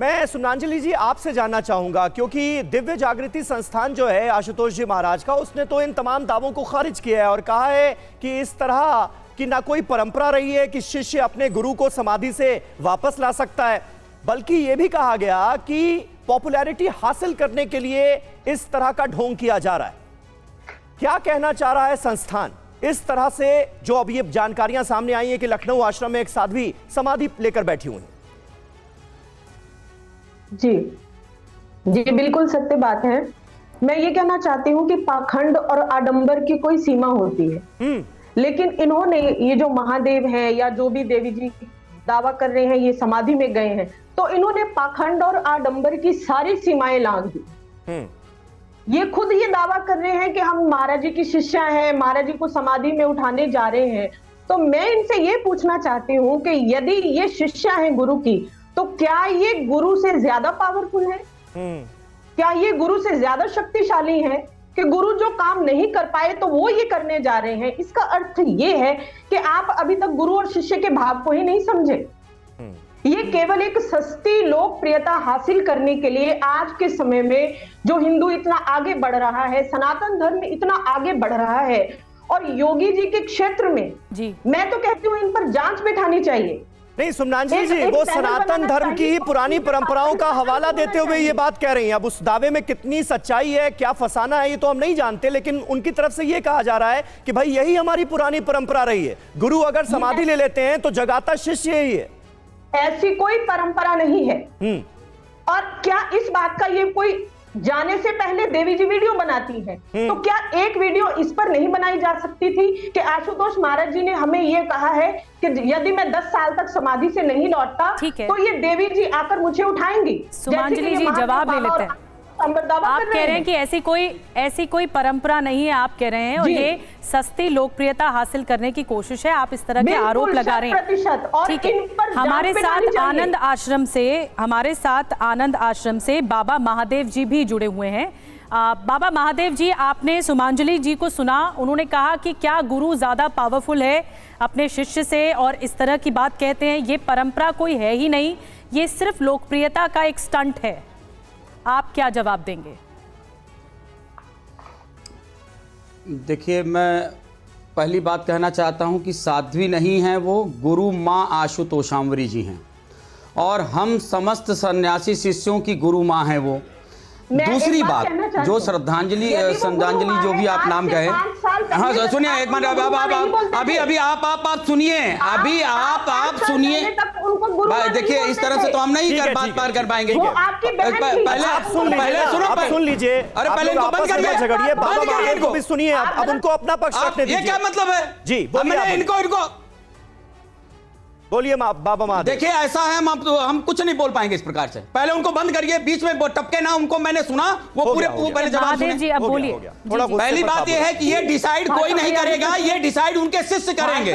मैं सुमनांजलि जी आपसे जानना चाहूंगा, क्योंकि दिव्य जागृति संस्थान जो है आशुतोष जी महाराज का, उसने तो इन तमाम दावों को खारिज किया है और कहा है कि इस तरह की ना कोई परंपरा रही है कि शिष्य अपने गुरु को समाधि से वापस ला सकता है, बल्कि यह भी कहा गया कि पॉपुलैरिटी हासिल करने के लिए इस तरह का ढोंग किया जा रहा है। क्या कहना चाह रहा है संस्थान इस तरह से, जो अभी ये जानकारियां सामने आई है कि लखनऊ आश्रम में एक साध्वी समाधि लेकर बैठी हुई? जी जी, बिल्कुल सत्य बात है। मैं ये कहना चाहती हूँ कि पाखंड और आडंबर की कोई सीमा होती है, लेकिन इन्होंने ये जो महादेव हैं या जो भी देवी जी दावा कर रहे हैं ये समाधि में गए हैं, तो इन्होंने पाखंड और आडंबर की सारी सीमाएं लांघ दी। ये खुद ये दावा कर रहे हैं कि हम महाराज जी की शिष्या हैं, महाराज जी को समाधि में उठाने जा रहे हैं। तो मैं इनसे ये पूछना चाहती हूँ कि यदि ये शिष्या हैं गुरु की, तो क्या ये गुरु से ज्यादा पावरफुल है? क्या ये गुरु से ज्यादा शक्तिशाली है कि गुरु जो काम नहीं कर पाए तो वो ये करने जा रहे हैं? इसका अर्थ ये है कि आप अभी तक गुरु और शिष्य के भाव को ही नहीं समझे। ये केवल एक सस्ती लोकप्रियता हासिल करने के लिए आज के समय में जो हिंदू इतना आगे बढ़ रहा है, सनातन धर्म इतना आगे बढ़ रहा है, और योगी जी के क्षेत्र में जी मैं तो कहती हूँ इन पर जांच बिठानी चाहिए। नहीं सुमनांजलि जी, वो सनातन धर्म की पुरानी परंपराओं का हवाला देते हुए ये बात कह रही हैं। अब उस दावे में कितनी सच्चाई है, क्या फसाना है, ये तो हम नहीं जानते, लेकिन उनकी तरफ से ये कहा जा रहा है कि भाई यही हमारी पुरानी परंपरा रही है, गुरु अगर समाधि ले लेते हैं तो जगाता शिष्य यही है। ऐसी कोई परंपरा नहीं है। और क्या इस बात का ये कोई जाने से पहले देवी जी वीडियो बनाती है, तो क्या एक वीडियो इस पर नहीं बनाई जा सकती थी कि आशुतोष महाराज जी ने हमें ये कहा है कि यदि मैं 10 साल तक समाधि से नहीं लौटता तो ये देवी जी आकर मुझे उठाएंगी? सुमनांजलि जी जवाब ले लेते हैं। आप कह रहे हैं कि ऐसी कोई परंपरा नहीं है, आप कह रहे हैं, और ये सस्ती लोकप्रियता हासिल करने की कोशिश है, आप इस तरह के आरोप लगा रहे हैं। ठीक है, हमारे साथ आनंद आश्रम से बाबा महादेव जी भी जुड़े हुए हैं। बाबा महादेव जी, आपने सुमनांजलि जी को सुना, उन्होंने कहा कि क्या गुरु ज्यादा पावरफुल है अपने शिष्य से, और इस तरह की बात कहते हैं ये परंपरा कोई है ही नहीं, ये सिर्फ लोकप्रियता का एक स्टंट है। आप क्या जवाब देंगे? देखिए, मैं पहली बात कहना चाहता हूं कि साध्वी नहीं है वो, गुरु माँ आशुतोषांवरी जी हैं, और हम समस्त सन्यासी शिष्यों की गुरु माँ हैं वो। दूसरी बात, जो श्रद्धांजलि जो भी आप नाम कहे, हाँ सुनिए एक मिनट, अभी आप सुनिए, अभी आप सुनिए। देखिए इस तरह से तो हम नहीं बात पार कर पाएंगे। पहले सुन लीजिए, अरे पहले इनको बंद करिए, बाबा महादेव को भी सुनिए, अब उनको अपना पक्ष रखने दीजिए। ये क्या मतलब है जी? इनको बोलिए बाबा महादेव। देखिए ऐसा है, हम कुछ नहीं बोल पाएंगे इस प्रकार से। पहले उनको बंद करिए, बीच में टपके ना, उनको मैंने सुना वो पूरे पहले जवाब सुने। जी अब बोलिए। पहली बात ये है कि ये डिसाइड कोई नहीं करेगा, ये डिसाइड उनके शिष्य करेंगे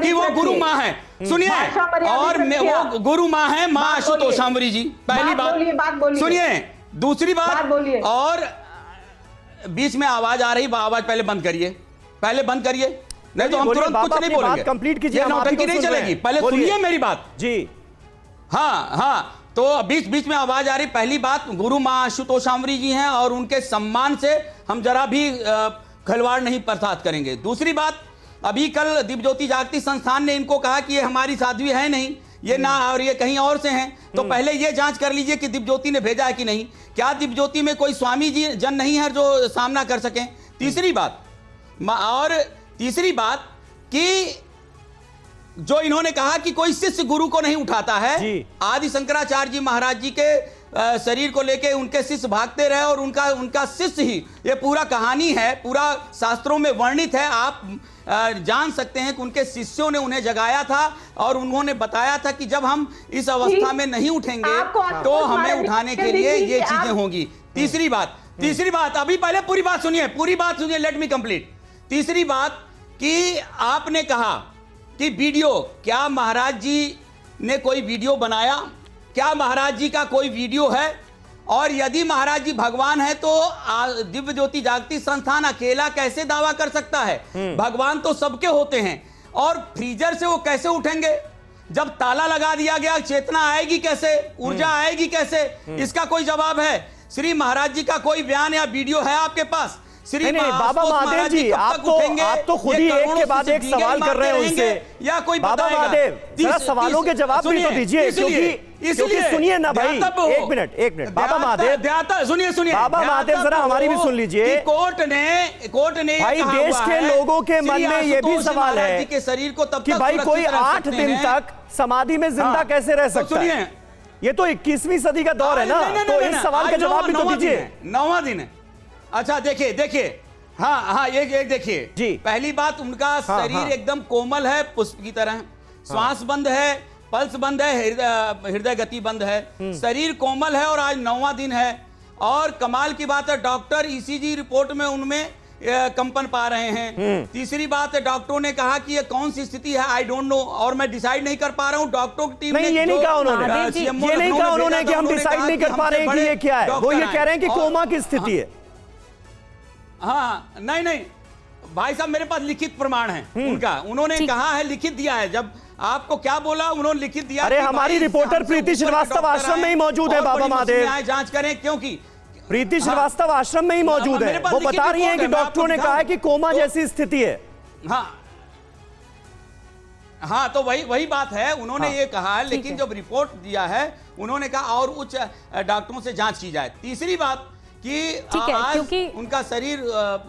कि वो गुरु माँ है। सुनिए, और वो गुरु माँ है माँ आशुतोषांवरी जी, पहली बात सुनिए। दूसरी बात, और बीच में आवाज आ रही, आवाज पहले बंद करिए, नहीं तो हम तुरंत कुछ नहीं बोलेंगे। कंप्लीट कीजिए, नौटंकी नहीं चलेगी। पहले सुनिए मेरी बात जी। हाँ, तो बीच में आवाज आ रही। पहली बात, गुरु माँ आशुतोषांवरी जी हैं और उनके सम्मान से हम जरा भी खिलवाड़ नहीं बर्दाश्त करेंगे। दूसरी बात, अभी कल दिव्यज्योति जागृति संस्थान ने इनको कहा कि ये हमारी साध्वी है नहीं, ये ना, और ये कहीं और से हैं। तो पहले ये जांच कर लीजिए कि दिव्यज्योति ने भेजा है कि नहीं। क्या दिव्यज्योति में कोई स्वामी जी जन नहीं है जो सामना कर सकें? तीसरी बात कि जो इन्होंने कहा कि कोई शिष्य गुरु को नहीं उठाता है, आदि शंकराचार्य जी महाराज जी के शरीर को लेके उनके शिष्य भागते रहे और उनका शिष्य ही ये पूरा कहानी है, पूरा शास्त्रों में वर्णित है। आप जान सकते हैं कि उनके शिष्यों ने उन्हें जगाया था और उन्होंने बताया था कि जब हम इस अवस्था में नहीं उठेंगे तो हमें उठाने के लिए ये चीजें होंगी। तीसरी बात, अभी पहले पूरी बात सुनिए, लेट मी कंप्लीट। तीसरी बात कि आपने कहा कि वीडियो, क्या महाराज जी ने कोई वीडियो बनाया? क्या महाराज जी का कोई वीडियो है? और यदि महाराज जी भगवान है तो दिव्यज्योति जागृति संस्थान अकेला कैसे दावा कर सकता है? भगवान तो सबके होते हैं, और फ्रीजर से वो कैसे उठेंगे? जब ताला लगा दिया गया, चेतना आएगी कैसे, ऊर्जा आएगी कैसे, इसका कोई जवाब है? श्री महाराज जी का कोई बयान या वीडियो है आपके पास? श्री बाबा महादेव जी, आप तो खुद ही एक के बाद एक सवाल कर रहे हैं उनसे, या कोई बाबा महादेव जरा सवालों के जवाब भी तो दीजिए, क्योंकि सुनिए ना भाई, एक मिनट बाबा महादेव, सुनिए बाबा महादेव जरा हमारी भी सुन लीजिए। कोर्ट ने भाई देश के लोगों के मन में ये भी सवाल है के शरीर को तब कि भाई कोई 8 दिन तक समाधि में जिंदा कैसे रह सकता है? ये तो 21वीं सदी का दौर है ना, तो इस सवाल का जवाब भी तो दीजिए। 9वां दिन है। अच्छा देखिए, हाँ एक देखिए जी। पहली बात, उनका शरीर एकदम कोमल है, पुष्प की तरह, श्वास बंद है, पल्स बंद है, हृदय गति बंद है, शरीर कोमल है और आज 9वां दिन है। और कमाल की बात है, डॉक्टर ईसीजी रिपोर्ट में उनमें कंपन पा रहे हैं। तीसरी बात है, डॉक्टरों ने कहा कि ये कौन सी स्थिति है, आई डोंट नो, और मैं डिसाइड नहीं कर पा रहा हूं। डॉक्टरों की टीम ने ये नहीं कहा उन्होंने कि हम डिसाइड नहीं कर पा रहे हैं कि ये क्या है, वो ये कह रहे हैं कि कोमा की स्थिति है। हाँ, नहीं भाई साहब, मेरे पास लिखित प्रमाण है उनका, उन्होंने कहा है, लिखित दिया है। जब आपको क्या बोला, उन्होंने लिखित दिया। अरे हमारी रिपोर्टर प्रीति श्रीवास्तव आश्रम में ही मौजूद है बाबा महादेव, जांच करें, क्योंकि प्रीति श्रीवास्तव आश्रम में ही मौजूद है। वो बता रही हैं कि डॉक्टरों ने कहा है कि कोमा जैसी स्थिति है। हाँ, तो वही बात है, उन्होंने ये कहा है, लेकिन जब रिपोर्ट दिया है उन्होंने कहा और उच्च डॉक्टरों से जांच की जाए। तीसरी बात कि आज उनका शरीर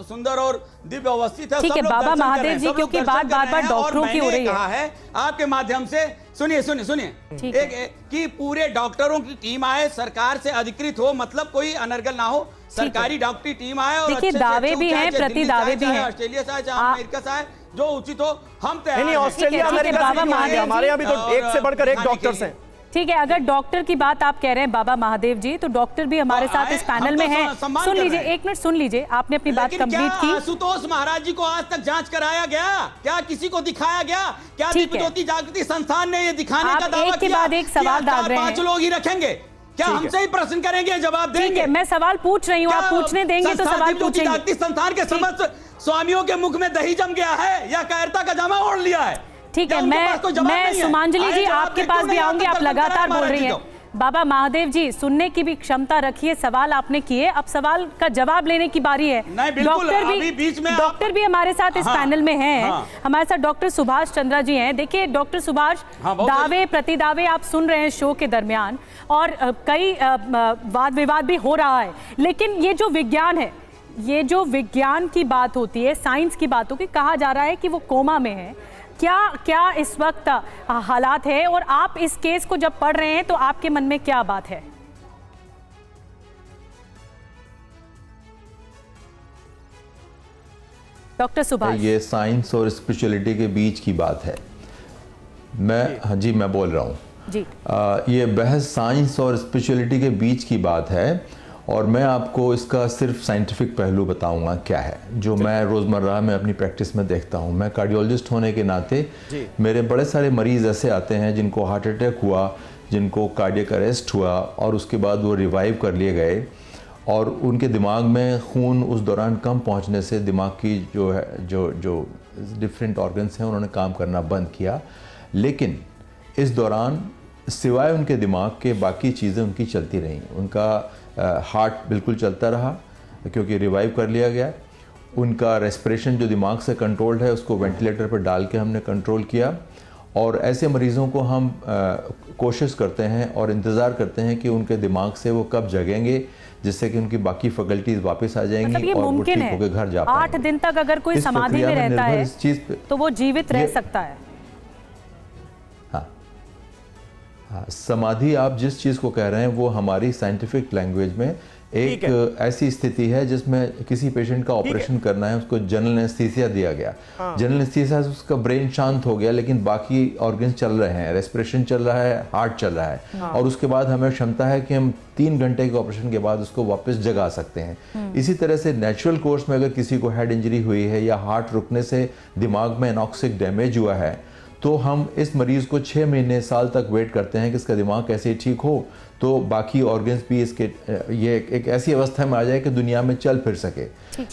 सुंदर और दिव्य अवस्थित है। ठीक है बाबा महादेव जी, क्योंकि बात बार डॉक्टरों की हो रही है, आपके माध्यम से सुनिए कि पूरे डॉक्टरों की टीम आए, सरकार से अधिकृत हो, मतलब कोई अनर्गल ना हो, सरकारी डॉक्टरी टीम आए। और देखिए दावे भी हैं, प्रति दावे भी हैं, ऑस्ट्रेलिया से आए, अमेरिका से आए, जो उचित हो हम नहीं, ऑस्ट्रेलिया अमेरिका से हमारे यहाँ भी तो एक से बढ़कर एक डॉक्टर्स हैं। ठीक है, अगर डॉक्टर की बात आप कह रहे हैं बाबा महादेव जी, तो डॉक्टर भी हमारे साथ इस पैनल में हैं। सुन लीजिए, एक मिनट सुन लीजिए, आपने अपनी बात कंप्लीट की। आशुतोष महाराज जी को आज तक जांच कराया गया? क्या किसी को दिखाया गया? क्या दिव्य ज्योति जागृति संस्थान ने ये दिखाने का दावा किया? एक के बाद एक सवाल दाग रहे हैं। 5 लोग ही रखेंगे क्या? हमसे ही प्रश्न करेंगे, जवाब देंगे? मैं सवाल पूछ रही हूँ, आप पूछने देंगे तो सवाल पूछेंगे। संस्थान के समस्त स्वामियों के मुख में दही जम गया है या कायरता का जामा ओढ़ लिया है? ठीक है, मैं सुमांजलि जी आपके पास भी आऊंगी, आप लगातार बोल रही हैं। बाबा महादेव जी, सुनने की भी क्षमता रखिए, सवाल आपने किए, अब सवाल का जवाब लेने की बारी है। डॉक्टर भी हमारे साथ इस पैनल में हैं। हमारे साथ डॉक्टर सुभाष चंद्रा जी हैं। देखिए डॉक्टर सुभाष, दावे प्रतिदावे आप सुन रहे हैं शो के दरमियान, और कई वाद विवाद भी हो रहा है, लेकिन ये जो विज्ञान है, ये जो विज्ञान की बात होती है, साइंस की बात होती है, कहा जा रहा है कि वो कोमा में है। क्या इस वक्त हालात है, और आप इस केस को जब पढ़ रहे हैं तो आपके मन में क्या बात है? डॉक्टर सुभाष, ये साइंस और स्पिरिचुअलिटी के बीच की बात है। हाँ जी, मैं बोल रहा हूँ जी। ये बहस साइंस और स्पिरिचुअलिटी के बीच की बात है, और मैं आपको इसका सिर्फ साइंटिफिक पहलू बताऊंगा क्या है, जो मैं रोज़मर्रा में अपनी प्रैक्टिस में देखता हूं। मैं कार्डियोलॉजिस्ट होने के नाते मेरे बड़े सारे मरीज़ ऐसे आते हैं जिनको हार्ट अटैक हुआ, जिनको कार्डियक अरेस्ट हुआ, और उसके बाद वो रिवाइव कर लिए गए, और उनके दिमाग में खून उस दौरान कम पहुंचने से दिमाग की जो है जो डिफरेंट ऑर्गन्स हैं उन्होंने काम करना बंद किया। लेकिन इस दौरान सिवाय उनके दिमाग के बाकी चीज़ें उनकी चलती रहीं। उनका हार्ट बिल्कुल चलता रहा क्योंकि रिवाइव कर लिया गया। उनका रेस्पिरेशन जो दिमाग से कंट्रोल्ड है उसको वेंटिलेटर पर डाल के हमने कंट्रोल किया। और ऐसे मरीज़ों को हम कोशिश करते हैं और इंतज़ार करते हैं कि उनके दिमाग से वो कब जगेंगे, जिससे कि उनकी बाकी फैकल्टीज वापस आ जाएंगी, मतलब और वो ठीक होकर घर जा पाएंगे। 8 दिन तक अगर कोई समाधि में रहता है तो वो जीवित रह सकता है। हाँ, समाधि आप जिस चीज़ को कह रहे हैं वो हमारी साइंटिफिक लैंग्वेज में एक ऐसी स्थिति है जिसमें किसी पेशेंट का ऑपरेशन करना है, उसको जनरल एनेस्थीसिया दिया गया। जनरल एनेस्थीसिया से उसका ब्रेन शांत हो गया, लेकिन बाकी ऑर्गन्स चल रहे हैं, रेस्पिरेशन चल रहा है, हार्ट चल रहा है, और उसके बाद हमें क्षमता है कि हम 3 घंटे के ऑपरेशन के बाद उसको वापस जगा सकते हैं। इसी तरह से नेचुरल कोर्स में अगर किसी को हेड इंजरी हुई है या हार्ट रुकने से दिमाग में एनॉक्सिक डैमेज हुआ है, तो हम इस मरीज़ को 6 महीने साल तक वेट करते हैं कि इसका दिमाग कैसे ठीक हो, तो तो बाकी ऑर्गन्स भी इसके ये एक ऐसी अवस्था में आ जाए कि दुनिया में चल फिर सके।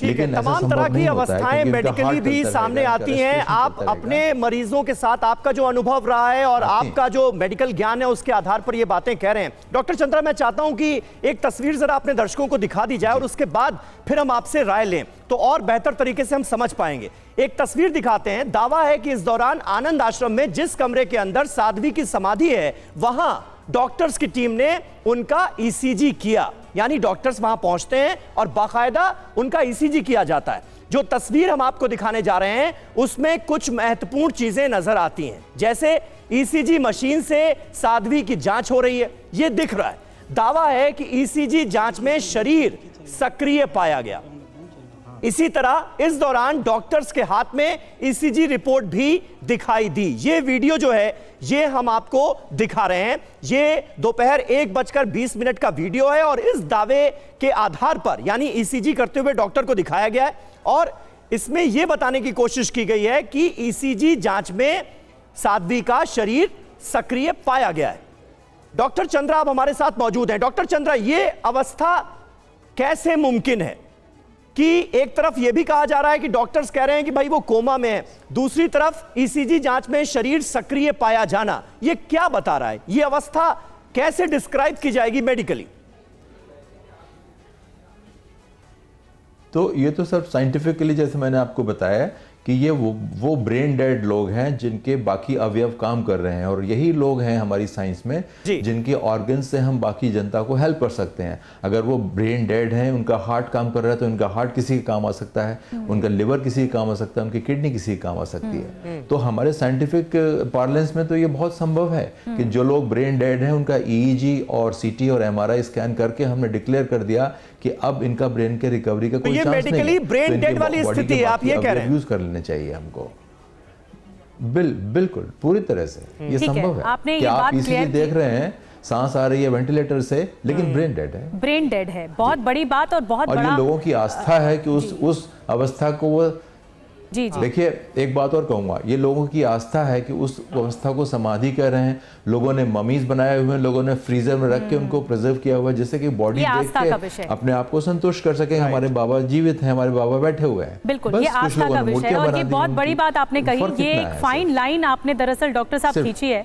लेकिन तमाम तरह की अवस्थाएं मेडिकली भी सामने आती हैं। आप अपने मरीजों के साथ आपका जो अनुभव रहा है और आपका जो मेडिकल ज्ञान है उसके आधार पर ये बातें कह रहे हैं। डॉक्टर चंद्रा, मैं चाहता हूं कि एक तस्वीर जरा अपने दर्शकों को दिखा दी जाए और उसके बाद फिर हम आपसे राय लें तो और बेहतर तरीके से हम समझ पाएंगे। एक तस्वीर दिखाते हैं। दावा है कि इस दौरान आनंद आश्रम में जिस कमरे के अंदर साध्वी की समाधि है वहां डॉक्टर्स की टीम ने उनका ईसीजी किया, यानी डॉक्टर्स वहां पहुंचते हैं और बाकायदा उनका ईसीजी किया जाता है। जो तस्वीर हम आपको दिखाने जा रहे हैं उसमें कुछ महत्वपूर्ण चीजें नजर आती हैं, जैसे ईसीजी मशीन से साध्वी की जांच हो रही है, यह दिख रहा है। दावा है कि ईसीजी जांच में शरीर सक्रिय पाया गया। इसी तरह इस दौरान डॉक्टर्स के हाथ में ईसीजी रिपोर्ट भी दिखाई दी। ये वीडियो जो है ये हम आपको दिखा रहे हैं। ये दोपहर 1:20 का वीडियो है और इस दावे के आधार पर यानी ईसीजी करते हुए डॉक्टर को दिखाया गया है और इसमें यह बताने की कोशिश की गई है कि ईसीजी जांच में साध्वी का शरीर सक्रिय पाया गया है। डॉक्टर चंद्रा आप हमारे साथ मौजूद हैं। डॉक्टर चंद्रा, ये अवस्था कैसे मुमकिन है कि एक तरफ यह भी कहा जा रहा है कि डॉक्टर्स कह रहे हैं कि भाई वो कोमा में है, दूसरी तरफ ईसीजी जांच में शरीर सक्रिय पाया जाना, यह क्या बता रहा है? यह अवस्था कैसे डिस्क्राइब की जाएगी मेडिकली? तो ये तो सिर्फ साइंटिफिकली जैसे मैंने आपको बताया कि ये वो ब्रेन डेड लोग हैं जिनके बाकी अवयव काम कर रहे हैं और यही लोग हैं हमारी साइंस में जिनके ऑर्गन से हम बाकी जनता को हेल्प कर सकते हैं। अगर वो ब्रेन डेड हैं, उनका हार्ट काम कर रहा है तो उनका हार्ट किसी के काम आ सकता है, उनका लिवर किसी के काम आ सकता है, उनकी किडनी किसी के काम आ सकती है। तो हमारे साइंटिफिक पार्लेंस में तो ये बहुत संभव है कि जो लोग ब्रेन डेड हैं उनका ईईजी और सीटी और एमआरआई स्कैन करके हमने डिक्लेयर कर दिया कि अब इनका ब्रेन के रिकवरी का कोई चांस नहीं है। मेडिकली ब्रेन डेड वाली स्थिति है, आप ये कह रहे हैं? यूज कर लेने चाहिए हमको। बिल्कुल पूरी तरह से ये संभव है। आपने कि ये आप बात इसीलिए देख रहे हैं सांस आ रही है वेंटिलेटर से, लेकिन ब्रेन डेड है। ब्रेन डेड है, बहुत बड़ी बात और बहुत बड़ा। ये लोगों की आस्था है कि उस अवस्था को वो जी देखिए, एक बात और कहूंगा, ये लोगों की आस्था है कि उस अवस्था को समाधि कर रहे हैं। लोगों ने ममीज बनाए हुए हैं, लोगों ने फ्रीजर में रख के उनको प्रिजर्व किया हुआ है जिससे कि बॉडी देख के अपने आप को संतुष्ट कर सके। हमारे बाबा जीवित हैं, हमारे बाबा बैठे हुए हैं। बिल्कुल, ये आस्था का विषय है और ये बहुत बड़ी बात आपने कही। ये एक फाइन लाइन आपने दरअसल डॉक्टर साहब खींची है।